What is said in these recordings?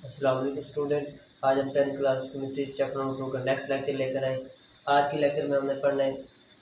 अस्सलाम वालेकुम स्टूडेंट। आज हम 10th class chemistry chapter number 2 का नेक्स्ट लेक्चर लेकर आए। आज के लेक्चर में हमने पढ़ना है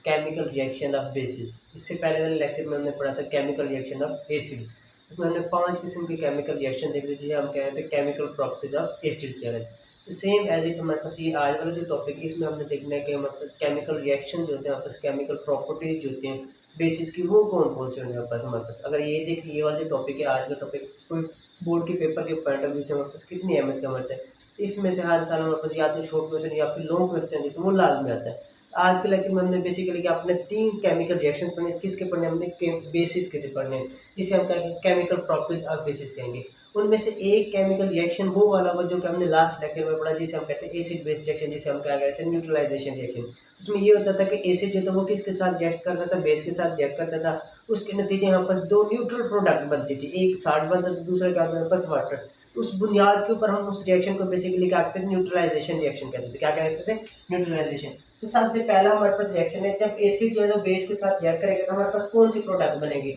केमिकल रिएक्शन ऑफ बेसिस। इससे पहले वाले लेक्चर में हमने पढ़ा था केमिकल रिएक्शन ऑफ एसिड्स। उसमें हमने 5 किस्म के केमिकल रिएक्शन देख ली थी। हम कह रहे थे केमिकल प्रॉपर्टीज ऑफ एसिड्स कह रहे थे। तो सेम एज इट हमारे पास ये आज वाला जो टॉपिक है इसमें हमने देखना है कि हमारे पास केमिकल रिएक्शन जो होते हैं, हमारे पास केमिकल प्रॉपर्टीज जो होते हैं बेसिस की, वो कौन कौन से होंगे हमारे पास। अगर ये देख ये वाला जो टॉपिक है आज का टॉपिक, कोई बोर्ड के पेपर के पॉइंट ऑफ व्यू से हमारे पास कितनी अहमियत का मरता है। इसमें से हर साल हमारे पास या तो शॉर्ट क्वेश्चन या फिर लॉन्ग क्वेश्चन है तो वो लाजमी आता है। आज के लेक्चर में हमने बेसिकली कि आपने 3 केमिकल रिएक्शन पढ़ने, किसके पढ़ने, हमने बेसिस के पढ़ने हैं, जिसे हम कहेंगे केमिकल प्रॉपर्टीज ऑफ बेसिस कहेंगे। उनमें से एक केमिकल रिएक्शन वो वाला होगा जो कि हमने लास्ट लेक्चर में पढ़ा, जिसे हम कहते हैं एसिड बेस रिएक्शन, जिसे हम क्या कहते हैं न्यूट्रलाइजेशन रिएक्शन। उसमें ये होता था कि एसिड जो था वो किसके साथ रिएक्ट करता था, बेस के साथ रिएक्ट करता था। उसके नतीजे हमारे पास 2 न्यूट्रल प्रोडक्ट बनती थी, एक साल्ट बनता था, दूसरा क्या हमारे पास वाटर। उस बुनियाद के ऊपर हम उस रिएक्शन को बेसिकली क्या कहते थे, न्यूट्रलाइजेशन रिएक्शन कहते थे। क्या कहते थे, न्यूट्रलाइजेशन। तो सबसे पहला हमारे पास रिएक्शन है, जब एसिड जो है बेस के साथ रिएक्ट करेगा तो हमारे पास कौन सी प्रोडक्ट बनेगी।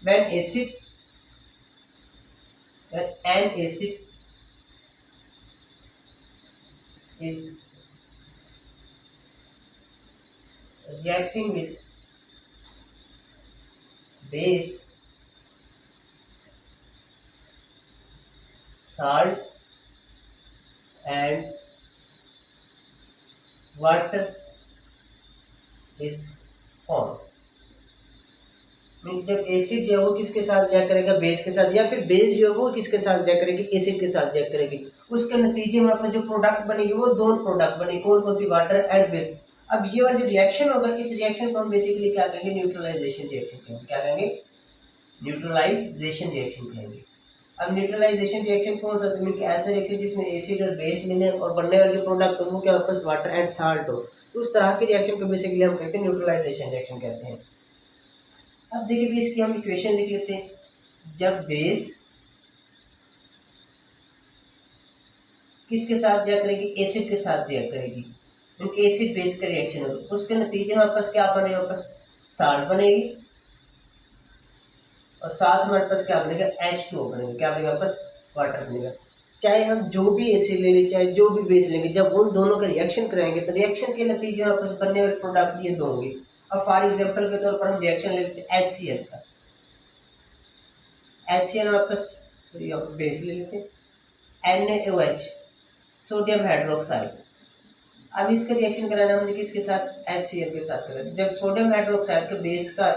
When acid N acid is reacting with base, salt and water is formed। जब एसिड जो है वो किसके साथ रिएक्ट करेगा, बेस के साथ, या फिर बेस जो है वो किसके साथ रिएक्ट करेगी, एसिड के साथ रिएक्ट करेगी। उसके नतीजे में अपना जो प्रोडक्ट बनेगी वो दोनों प्रोडक्ट बनेगी, कौन कौन सी, वाटर एंड बेस। अब ये वाला जो रिएक्शन होगा, इस रिएक्शन को हम बेसिकली क्या कहेंगे, न्यूट्रलाइजेशन रिएक्शन कहेंगे। क्या कहेंगे, न्यूट्रलाइजेशन रिएक्शन कहेंगे। अब न्यूट्रलाइजेशन रिएक्शन कौन सा होता है, ऐसा रिएक्शन जिसमें एसिड और बेस मिले और बनने वाले जो प्रोडक्ट हो वो क्या वापस वाटर एंड साल्ट हो, तो उस तरह के रिएक्शन को बेसिकली हम कहते हैं न्यूट्रलाइजेशन रिएक्शन कहते हैं। अब देखिए इसकी हम इक्वेशन लिख लेते हैं। जब बेस किसके साथ रिएक्ट करेगी, एसिड के साथ रिएक्ट करेगी, क्योंकि एसिड बेस का रिएक्शन होगा, उसके नतीजे में हमारे पास क्या बनेगा, हमारे पास साल्ट बनेगी और साथ हमारे पास क्या बनेगा, H2O बनेगा। क्या बनेगा, हमारे पास वाटर बनेगा। चाहे हम जो भी एसिड ले लें, चाहे जो भी बेस लेंगे, जब उन दोनों का रिएक्शन कराएंगे तो रिएक्शन के नतीजे में हमारे पास बनने वाले प्रोडक्ट ये दो होंगे। अब फॉर एग्जांपल के तौर पर हम रिएक्शन ले लेते हैं HCl का। HCl वापस बेस ले लेते हैं, NaOH सोडियम हाइड्रोक्साइड। अब इसका रिएक्शन कराना है मुझे किसके साथ, HCl के साथ कराना है। जब सोडियम हाइड्रोक्साइड के बेस का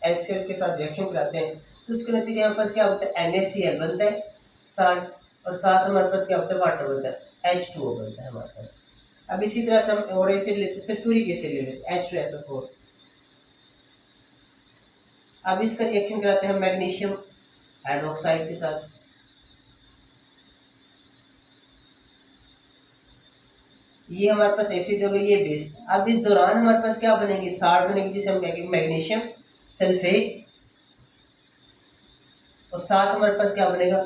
HCl के साथ रिएक्शन कराते हैं तो उसके नतीजे हमारे पास क्या होता है, NaCl बनता है साल्ट, और साथ हमारे पास क्या होता है, वाटर बनता है, H2O बनता है हमारे पास। अब इसी तरह से हम और एसिड लेते हैं, सल्फ्यूरिक एसिड ले लेते हैं, H2SO4। अब इसका रिएक्शन कराते हैं मैग्नीशियम हाइड्रोक्साइड के साथ। ये हमारे पास एसिड हो गई, ये बेस। अब इस दौरान हमारे पास क्या बनेगी, साल्ट बनेगी, जिसे हम कहेंगे मैग्नीशियम सल्फेट, और साथ हमारे पास क्या बनेगा,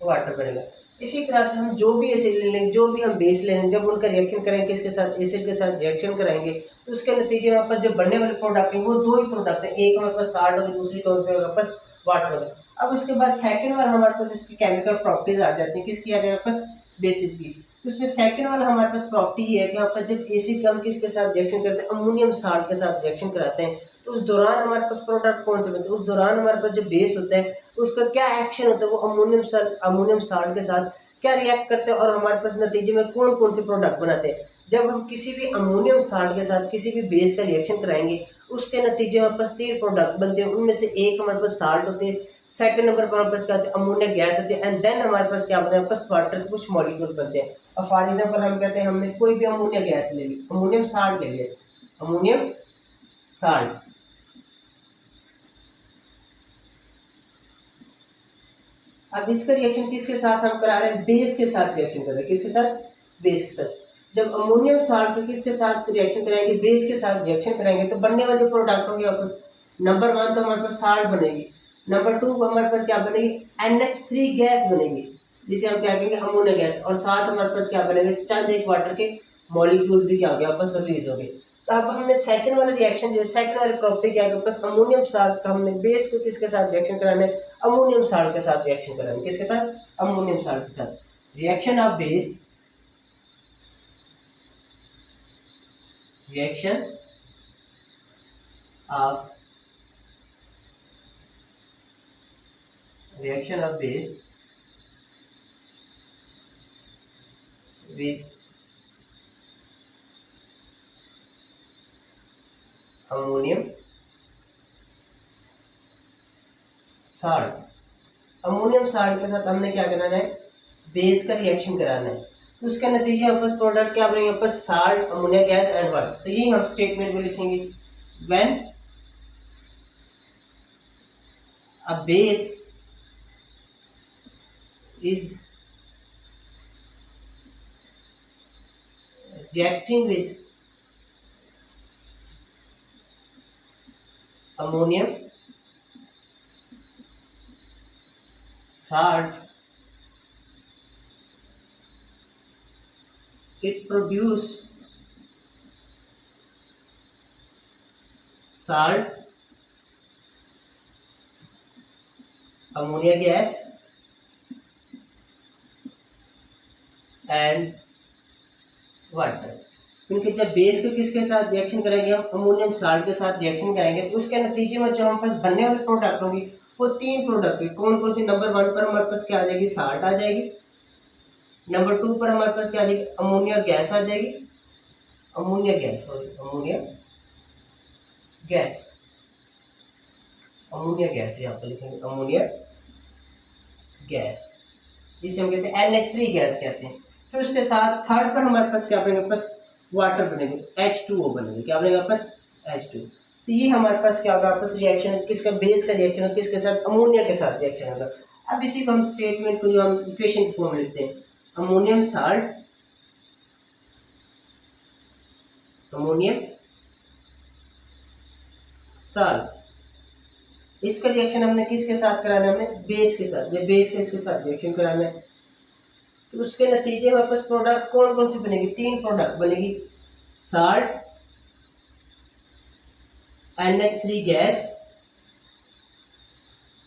वाटर बनेगा। इसी तरह से हम जो भी एसिड ले लेंगे, जो भी हम बेस ले लेंगे, जब उनका रिएक्शन करेंगे किसके साथ, एसिड के साथ रिएक्शन कराएंगे तो उसके नतीजे में हमारे पास जो बनने वाले प्रोडक्ट है वो दो ही प्रोडक्ट है, एक हमारे पास साल्ट होगी, दूसरी कौन सी हमारे पास वाटर होगा। अब उसके बाद सेकंड वाला हमारे पास इसकी केमिकल प्रॉपर्टीज आ जाती है, किसकी आ जाए, हमारे पास बेसिस की। तो उसमें सेकंड वाला हमारे पास प्रॉपर्टी ये है कि आपका जब एसिड का हम किसके साथ रिएक्शन करते हैं, अमोनियम साल्ट के साथ रिएक्शन कराते हैं, तो उस दौरान हमारे पास प्रोडक्ट कौन से बनते हैं, उस दौरान हमारे पास जो बेस होता है उसका क्या एक्शन होता है, वो अमोनियम साल्ट के साथ क्या रिएक्ट करते हैं और हमारे पास नतीजे में कौन कौन से प्रोडक्ट बनाते हैं। जब हम किसी भी अमोनियम साल्ट के साथ किसी भी बेस का रिएक्शन कराएंगे उसके नतीजे में हमारे पास 3 प्रोडक्ट बनते हैं। उनमें से एक हमारे पास साल्ट होते हैं, सेकंड नंबर पर हमारे पास क्या होता है, अमोनिया गैस होती है, एंड देन हमारे पास क्या बनते हैं, हमारे पास वाटर के कुछ मॉलिक्यूल बनते हैं। अब फॉर एग्जांपल हम कहते हैं, हमने कोई भी अमोनिया गैस ले ली, अमोनियम साल्ट ले लिया, अमोनियम साल्ट। अब इसका रिएक्शन किसके साथ हम करा रहे हैं, बेस के साथ रिएक्शन कर रहे हैं, किसके साथ, बेस के साथ। जब अमोनियम साल्ट को किसके साथ रिएक्शन कराएंगे, बेस के साथ रिएक्शन कराएंगे तो बनने वाले जो प्रोडक्ट होंगे हमारे पास, नंबर 1 तो हमारे पास साल्ट बनेगी, नंबर 2 हमारे पास क्या बनेगी, NH3 गैस बनेगी, जिसे हम क्या कहेंगे, अमोनिया गैस, और साथ हमारे पास क्या बनेंगे, चंद एक वाटर के मॉलिक्यूल भी क्या हो गया, आपस रिलीज हो गए। तो अब हमने सेकंड वाला रिएक्शन जो है, सेकंड वाली प्रॉपर्टी क्या है, बस अमोनियम साल्ट का हमने बेस को किसके साथ रिएक्शन कराना है, अमोनियम साल्ट के साथ रिएक्शन कराना है, किसके साथ, अमोनियम साल्ट के साथ reaction of base, reaction of base with ammonium salt. Ammonium salt के साथ हमने क्या कराना है, बेस का रिएक्शन कराना है। तो उसका नतीजे आपस प्रोडक्ट क्या बनेगा, आपस salt, ammonia gas and water. तो यही हम स्टेटमेंट में लिखेंगे, when a base is reacting with ammonium salt, it produce salt, ammonia gas and water. क्योंकि जब बेस को किसके साथ रिएक्शन करेंगे, हम अमोनियम साल्ट के साथ रिएक्शन करेंगे, तो उसके नतीजे में जो हम पास बनने वाले प्रोडक्ट होंगे वो 3 प्रोडक्ट है। कौन कौन सी, नंबर 1 पर हमारे पास क्या आ जाएगी, साल्ट आ जाएगी। नंबर 2 पर हमारे पास क्या आ जाएगी, अमोनिया गैस आ जाएगी, अमोनिया गैस यहाँ पर लिखेंगे अमोनिया गैस, जिसे हम कहते हैं NH3 गैस कहते हैं। फिर उसके साथ थर्ड पर हमारे पास क्या बनेगा, पास वाटर बनेगा, H2O बनेगा। क्या बनेगा, पास H2। तो ये हमारे पास क्या होगा, आपस रिएक्शन किसका, बेस का रिएक्शन है किसके साथ, अमोनिया के साथ रिएक्शन होगा। अब इसी को हम स्टेटमेंट को जो हम इक्वेशन की फॉर्म में लिखते हैं, अमोनियम साल्ट, इसका रिएक्शन हमने किसके साथ कराना है, हमने बेस के साथ, ये बेस के इसके साथ रिएक्शन कराना है। तो उसके नतीजे में आपस प्रोडक्ट कौन कौन सी बनेगी, 3 प्रोडक्ट बनेगी, साल्ट, NH3 गैस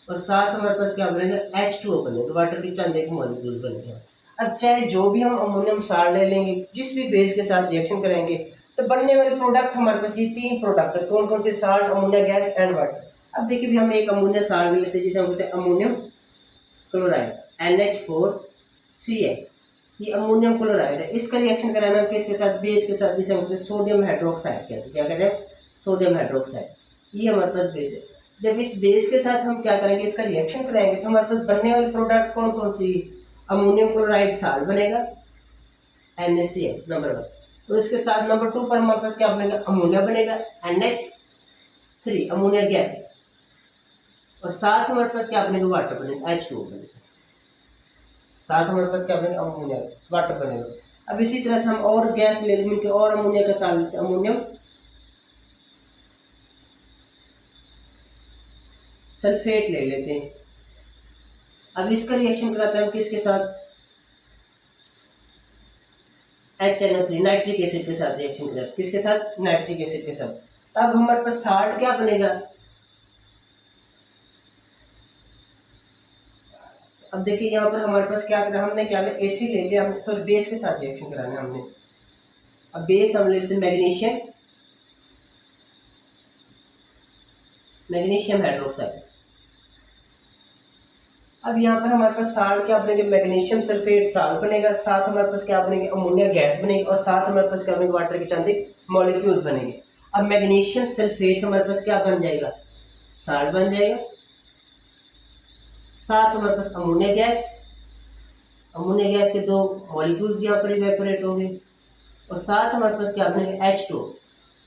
और साथ हमारे पास क्या बनेगा, H2O बनेगा, वाटर की चांदे के मॉलिक्यूल बनेगा। अब चाहे जो भी हम अमोनियम साल्ट ले लेंगे, जिस भी बेस के साथ रिएक्शन करेंगे, तो बनने वाले प्रोडक्ट हमारे पास ये 3 प्रोडक्ट है। कौन कौन से, salt, ammonia gas and water. अब देखिए भी हम एक अमोनिया साल्ट लेते हैं, जिसे हम कहते हैं अमोनियम क्लोराइड, NH4Cl। ये अमोनियम क्लोराइड है, इसका रिएक्शन कराना है किसके साथ, बेस के साथ, जिसे हम कहते हैं सोडियम हाइड्रोक्साइड कहते हैं। क्या कहते हैं, सोडियम हाइड्रोक्साइड। ये हमारे पास बेस है। जब इस बेस के साथ हम क्या करेंगे, इसका रिएक्शन कराएंगे, तो हमारे पास बनने वाले प्रोडक्ट कौन कौन सी, अमोनियम क्लोराइड साल्ट बनेगा, NaCl नंबर 1। तो इसके साथ नंबर 2 पर हमारे पास क्या बनेगा, अमोनिया बनेगा, NH3 अमोनिया गैस, और साथ हमारे पास क्या बनेगा, वाटर बनेगा, H2O बनेगा। साथ हमारे पास क्या बनेगा, अमोनिया वाटर बनेगा। अब इसी तरह से हम और गैस ले लेंगे और अमोनिया का साल्ट लेते हैं, अमोनियम सल्फेट ले लेते हैं। अब इसका रिएक्शन कराते हैं हम किसके साथ, HNO3 नाइट्रिक एसिड के साथ रिएक्शन कराते हैं, किसके साथ, नाइट्रिक एसिड के साथ। अब हमारे पास साल्ट क्या बनेगा, अब देखिए यहाँ पर हमारे पास क्या करा, हमने क्या लिया, एसिड ले लिया, सॉरी बेस के साथ रिएक्शन कराना है हमने। अब बेस हम लेते हैं मैग्नीशियम हाइड्रोक्साइड। अब यहाँ पर हमारे पास साल्ट क्या बनेगा, मैग्नीशियम सल्फेट साल्ट बनेगा, साथ हमारे पास क्या बनेगा, अमोनिया गैस बनेगी, और साथ हमारे पास क्या बनेगा, वाटर के चांदे मॉलिक्यूल्स बनेंगे। अब मैग्नीशियम सल्फेट हमारे पास क्या बन जाएगा, साल्ट बन जाएगा, साथ हमारे पास अमोनिया गैस के 2 मॉलिक्यूल्स यहाँ पर इवेपोरेट होंगे, और साथ हमारे पास क्या बनेगा, H2O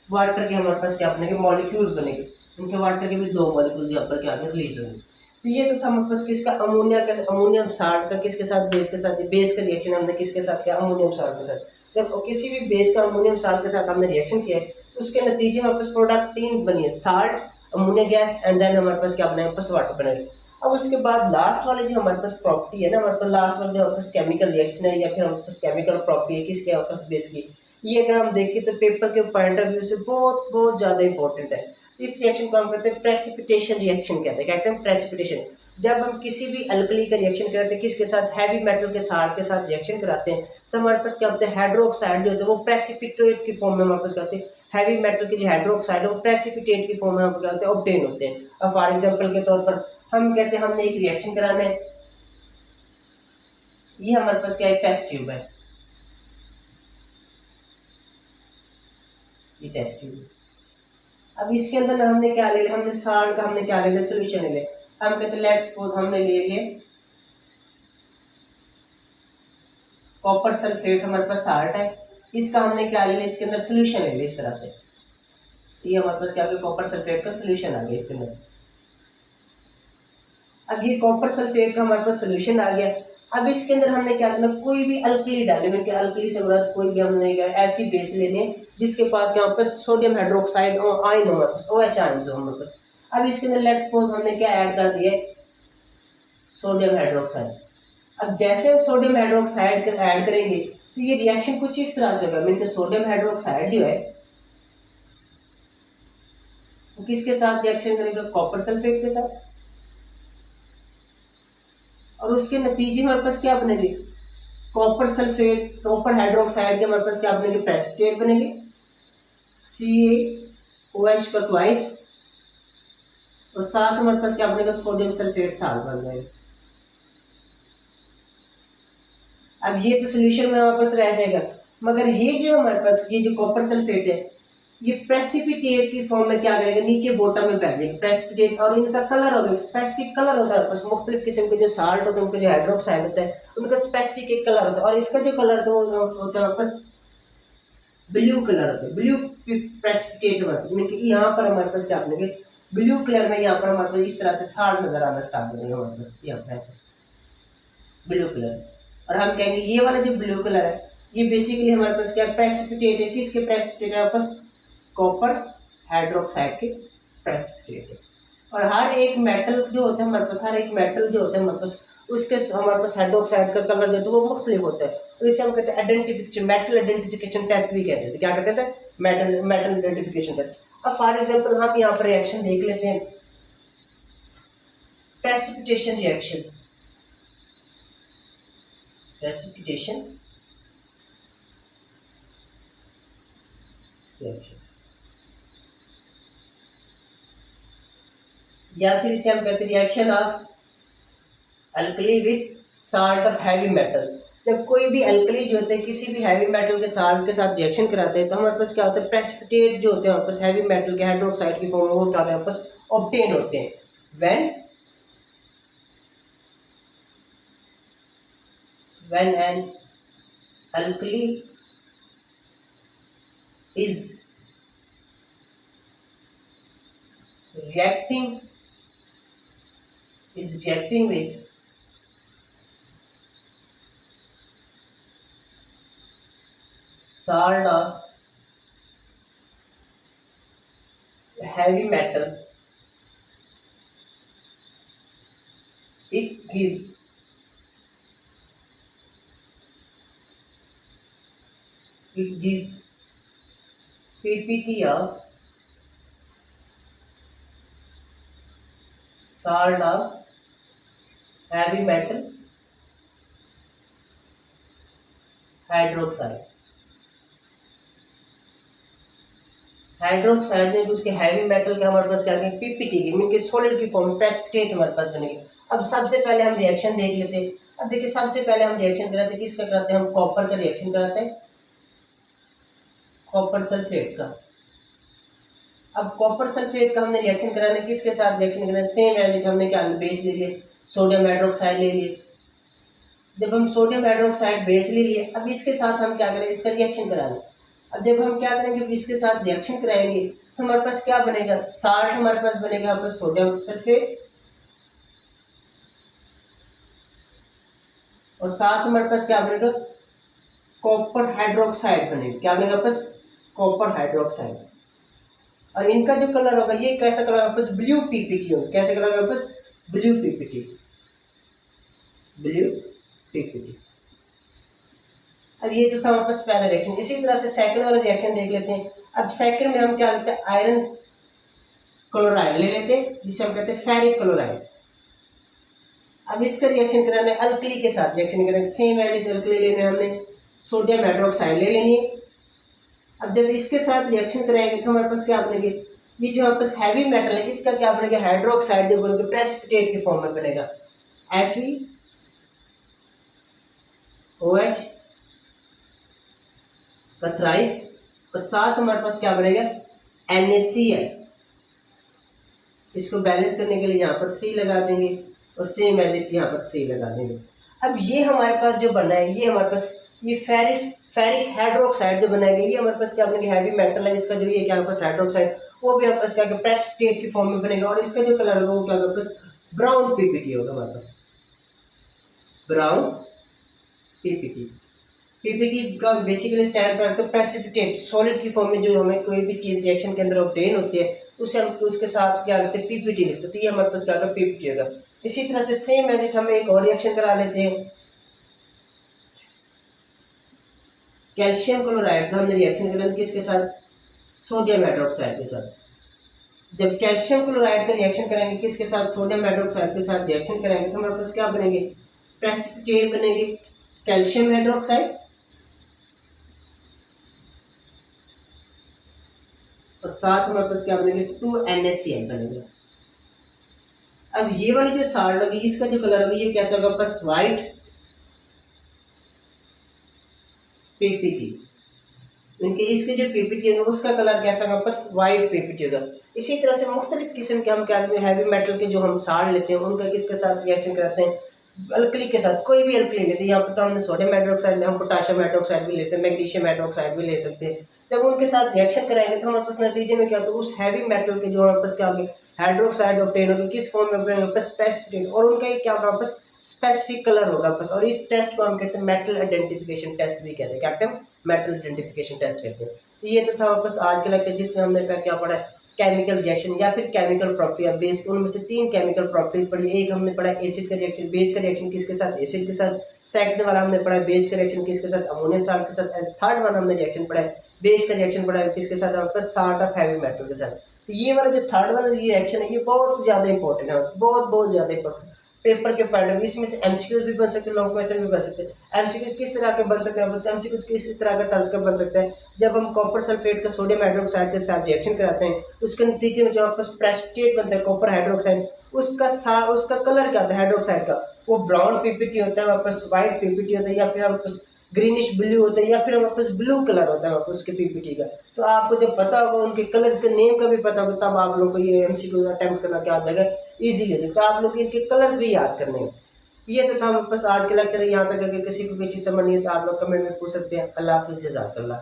वाटर के हमारे पास क्या बनेंगे, मॉलिक्यूल्स बनेंगे, उनके वाटर के भी 2 मॉलिक्यूल्स यहाँ पर क्या रिलीज होंगे। तो ये तो था हमारे पास किसका, अमोनियम साल्ट का किसके साथ, बेस के साथ। बेस का रिएक्शन हमने किसके साथ किया, अमोनियम साल्ट के साथ। जब किसी भी बेस का अमोनियम साल्ट के साथ हमने रिएक्शन किया है, तो उसके नतीजे हमारे पास प्रोडक्ट 3 बनी है, salt, ammonia gas and then हमारे पास क्या बना है, वाटर बनेगा। अब उसके बाद लास्ट वाले जो हमारे पास प्रॉपर्टी है ना, हमारे पास लास्ट वाले जो हमारे पास केमिकल रिएक्शन है, या फिर हमारे पास केमिकल प्रॉपर्टी है किसके, हमारे पास बेस की। ये अगर हम देखें तो पेपर के पॉइंट ऑफ व्यू से बहुत बहुत ज़्यादा इंपॉर्टेंट है। इस रिएक्शन को हम कहते हैं प्रेसिपिटेशन रिएक्शन कहते हैं। क्या कहते हैं, प्रेसिपिटेशन। जब हम किसी भी अल्कली का रिएक्शन कराते हैं किसके साथ, हैवी मेटल के साल्ट के साथ रिएक्शन कराते हैं, तो हमारे पास क्या होता है, हाइड्रोक्साइड जो होता है वो प्रेसिपिटेट की फॉर्म में हमारे पास क्या होते हैं, हैवी मेटल के जो हाइड्रोक्साइड है वो प्रेसिपिटेट की फॉर्म में हमारे क्या होते हैं, ऑब्टेन होते हैं। अब फॉर एग्जांपल के तौर पर हम कहते हैं हमने एक रिएक्शन कराना है, ये हमारे पास क्या है, टेस्ट ट्यूब है, ये टेस्ट ट्यूब है। अब इसके अंदर ना हमने क्या ले लिया, हमने साल्ट का हमने क्या ले लिया, सोल्यूशन ले लिया। हम कहते हैं लेट्स सपोज हमने ले लिए कॉपर सल्फेट, हमारे पास साल्ट है, इसका हमने क्या ले लिया, इसके अंदर सोल्यूशन ले लिया इस तरह से, ये हमारे पास क्या आ गया, कॉपर सल्फेट का सोल्यूशन आ गया इसके अंदर। अब ये कॉपर सल्फेट का हमारे पास सोल्यूशन आ गया। अब इसके अंदर हमने क्या करना, कोई भी अल्कली डाले, मतलब अल्कली से मुराद कोई भी हमने ऐसी बेस लेनी है जिसके पास यहाँ पर सोडियम हाइड्रोक्साइड और आयन हो, हमारे पास OH आयन हो हमारे पास। अब इसके अंदर लेट्स सपोज हमने क्या ऐड कर दिया, सोडियम हाइड्रोक्साइड। अब जैसे हम सोडियम हाइड्रोक्साइड ऐड करेंगे तो ये रिएक्शन कुछ इस तरह से होगा, मतलब सोडियम हाइड्रोक्साइड जो है वो किसके साथ रिएक्शन करेगा, कॉपर सल्फेट के साथ, और उसके नतीजे में हमारे पास क्या बनेंगे, कॉपर सल्फेट कॉपर हाइड्रोक्साइड के हमारे पास क्या बनेंगे, प्रेसिपिटेट बनेंगे CaOH का ट्वाइस, और साथ हमारे पास क्या बनेगा, सोडियम सल्फेट साल्ट बन जाएगा। अब ये तो सोल्यूशन में हमारे पास रह जाएगा, मगर ये जो हमारे पास ये जो कॉपर सल्फेट है ये प्रेसिपिटेट की फॉर्म में क्या करेगा, नीचे बॉटम में बैठ जाएगा प्रेसिपिटेट, और इनका कलर होगा, स्पेसिफिक कलर होता है, बस मुख्तलिफ किस्म के जो साल्ट होते हैं उनका जो हाइड्रोक्साइड होता है उनका स्पेसिफिक एक कलर होता है, और इसका जो कलर होता है बस ब्लू कलर होता है, ब्लू प्रेसिपिटेट होता है, मीन कि यहाँ पर हमारे पास क्या बनेंगे, ब्लू कलर में यहाँ पर हमारे पास इस तरह से साल्ट नजर आना स्टार्ट हो जाएगा हमारे पास, यहाँ पर ऐसे ब्लू कलर। और हम कहेंगे ये वाला जो ब्लू कलर है ये बेसिकली हमारे पास क्या प्रेसिपिटेट है, किसके प्रेसिपिटेट है, हमारे पास कॉपर हाइड्रोक्साइड के प्रेसिपिटेट है। और हर एक मेटल जो होता है हमारे पास, हर एक मेटल जो होता है हमारे पास उसके हमारे पास हाइड्रोक्साइड का कलर जो है वो मुख्तलिफ होता है, तो इसे हम कहते हैं आइडेंटिफिकेशन, मेटल आइडेंटिफिकेशन टेस्ट भी कहते हैं। क्या कहते हैं, मेटल मेटल आइडेंटिफिकेशन टेस्ट। अब फॉर एग्जांपल हम यहाँ पर रिएक्शन देख लेते हैं, प्रेसिपिटेशन रिएक्शन, प्रेसिपिटेशन रिएक्शन, या फिर इसे हम कहते हैं reaction of alkali with salt of heavy metal. जब कोई भी अल्कली जो होते हैं किसी भी हैवी मेटल के साल्ट के साथ रिएक्शन कराते हैं तो हमारे पास क्या होता है, प्रेसिपिटेट जो होते हैं हमारे पास हैवी मेटल के हाइड्रोक्साइड की फॉर्म में वो क्या होते हैं हमारे पास ऑब्टेन होते हैं when an alkali is reacting with salt of heavy metal, it gives PPT of salt of heavy metal hydroxide. Hydroxide में उसके हैवी मेटल के हमारे पास क्या करेंगे, पीपीटी की मीन के सॉलिड की फॉर्म प्रेसिपिटेट हमारे पास बनेगी। अब सबसे पहले हम रिएक्शन देख लेते हैं। अब देखिए सबसे पहले हम रिएक्शन कराते हैं, किसका कराते हैं, हम कॉपर का रिएक्शन कराते हैं, कॉपर सल्फेट का। अब कॉपर सल्फेट का हमने रिएक्शन कराने किसके साथ रिएक्शन कराना, सेम एज इट हमने क्या बेस ले लिए, सोडियम हाइड्रोक्साइड ले लिए। जब हम सोडियम हाइड्रोक्साइड बेस ले लिए अब इसके साथ हम क्या करें, इसका रिएक्शन कराना। अब जब हम क्या करेंगे, इसके साथ रिएक्शन कराएंगे तो हमारे पास क्या बनेगा, साल्ट हमारे पास बनेगा हमारे पास सोडियम सल्फेट, और साथ हमारे पास क्या बनेगा, कॉपर हाइड्रोक्साइड बनेगा। क्या बनेगा पास, कॉपर हाइड्रोक्साइड। और इनका जो कलर होगा ये कैसा कलर होगा पास, ब्लू पीपीटी होगा। कैसे कलर होगा पास, ब्लू पीपीटी, ब्लू पीपीटी। अब ये जो था हमारे पास पहला रिएक्शन। इसी तरह से सेकंड वाला रिएक्शन देख लेते हैं। अब सेकंड में हम क्या लेते हैं, आयरन क्लोराइड ले लेते हैं जिसे हम कहते हैं फेरिक क्लोराइड। अब इसका रिएक्शन कराना है अल्कली के साथ, रिएक्शन कराना सेम एज इट अल्कली लेने हमने सोडियम हाइड्रोक्साइड ले लेनी है। अब जब इसके साथ रिएक्शन कराएंगे तो हमारे पास क्या बनेगा, ये जो हमारे पास हैवी मेटल है इसका क्या बनेगा, हाइड्रोक्साइड जो बनेगा प्रेसिपिटेट की फॉर्म में बनेगा FeOH का थ्राइस, और साथ हमारे पास क्या बनेगा NaCl। इसको बैलेंस करने के लिए यहाँ पर 3 लगा देंगे और सेम एज इट यहाँ पर 3 लगा देंगे। अब ये हमारे पास जो बना है, ये हमारे पास ये फेरिक हाइड्रोक्साइड जो बनाएगा, ये हमारे पास क्या बनेगा, हैवी मेटल है इसका जो ये क्या हमारे पास हाइड्रोक्साइड, वो भी हमारे पास क्या प्रेसिपिटेट की फॉर्म में बनेगा, और इसका जो कलर होगा वो क्या हमारे पास ब्राउन पीपीटी होगा, हमारे पास ब्राउन पीपीटी। पीपीटी का बेसिकली स्टैंड फॉर तो प्रेसिपिटेट, सॉलिड की फॉर्म में जो हमें कोई भी चीज रिएक्शन के अंदर ऑब्टेन होती है उसे हम उसके साथ क्या करते हैं पीपीटी लिखते हैं, तो ये हमारे पास क्या पीपीटी होगा। इसी तरह से सेम एज इट हम एक और रिएक्शन करा लेते हैं, कैल्शियम क्लोराइड का हमने रिएक्शन करा किसके साथ, सोडियम हाइड्रोक्साइड के साथ। जब कैल्शियम क्लोराइड का रिएक्शन करेंगे किसके साथ, सोडियम हाइड्रोक्साइड के साथ रिएक्शन करेंगे तो हमारे पास क्या बनेंगे, प्रेसिपिटेट बनेंगे कैल्शियम हाइड्रोक्साइड, और साथ हमारे पास क्या बनेंगे 2NaCl बनेगा। अब ये वाली जो साल्ट होगी इसका जो कलर होगा ये कैसा होगा, बस व्हाइट पीपीटी, इनके इसके जो पीपीटी है उसका कलर कैसा होगा, बस व्हाइट पीपीटी होगा। इसी तरह से मुख्तलिफ किस्म के हम क्या हैवी मेटल के जो हम साल्ट लेते हैं उनका किसके साथ रिएक्शन करते हैं, अल्कली के साथ, कोई भी अल्कली लेते हैं। यहाँ पर तो हमने सोडियम हाइड्रोक्साइड हम पोटाशियम हाइड्रोक्साइड भी ले सकते हैं, मैग्नीशियम हाइड्रोक्साइड भी ले सकते हैं। जब उनके साथ रिएक्शन कराएंगे तो हमारे पास नतीजे में क्या होता है, उस हैवी मेटल के जो हमारे पास क्या होंगे हाइड्रोक्साइड ऑब्टेन होगा, किस फॉर्म में ऑब्टेन होगा, प्रेसिपिटेट, और उनका क्या होगा बस स्पेसिफिक कलर होगा बस। और इस टेस्ट को हम कहते हैं मेटल आइडेंटिफिकेशन टेस्ट भी कहते हैं, क्या कहते हैं मेटल आइडेंटिफिकेशन टेस्ट कहते हैं। तो ये तो था वापस आज के लेक्चर जिसमें हमने क्या पढ़ा है, केमिकल रिएक्शन या फिर केमिकल प्रॉपर्टी या बेस, उनमें से 3 केमिकल प्रॉपर्टीज पढ़ी। एक हमने पढ़ा एसिड का रिएक्शन, बेस का रिएक्शन किसके साथ, एसिड के साथ। सेकंड वाला हमने पढ़ा बेस का रिएक्शन किसके साथ, अमोनियम साल्ट के साथ। थर्ड वाला हमने रिएक्शन पढ़ा बेस का रिएक्शन पढ़ा किसके साथ, हमारे पास साल्ट ऑफ हैवी मेटल के साथ। तो ये वाला जो थर्ड वाला रिएक्शन है ये बहुत ज्यादा इंपॉर्टेंट है, बहुत ज्यादा इंपॉर्टेंट पेपर के पॉइंट ऑफ व्यू। इसमें से एमसीक्यूज भी बन सकते हैं, लॉन्ग क्वेश्चन भी बन सकते हैं। एमसीक्यूज किस तरह के बन सकते हैं, एमसीक्यूज किस तरह का तर्ज का बन सकता है, जब हम कॉपर सल्फेट का सोडियम हाइड्रोक्साइड के साथ रिएक्शन कराते हैं उसके नतीजे में जो आपस प्रेसिपिटेट बनता है कॉपर हाइड्रोक्साइड, उसका कलर क्या होता है हाइड्रोक्साइड का, वो ब्राउन पीपीटी होता है, वापस व्हाइट पीपीटी होता है, या फिर वापस ग्रीनिश ब्लू होता है, या फिर वापस ब्लू कलर होता है वापस उसके पीपीटी का। तो आपको जब पता होगा उनके कलर्स के नेम का भी पता होगा तब आप लोगों को ये एमसीक्यू अटेम्प्ट करना क्या हो जाएगा, इजी हो जाएगा। तो आप लोग इनके कलर भी याद करने हैं। ये तो था बस आज के लेक्चर, यहाँ तक अगर किसी को कोई चीज़ समझ नहीं है तो आप लोग कमेंट में पूछ सकते हैं। अल्लाह हाफिज़, जज़ाकल्लाह।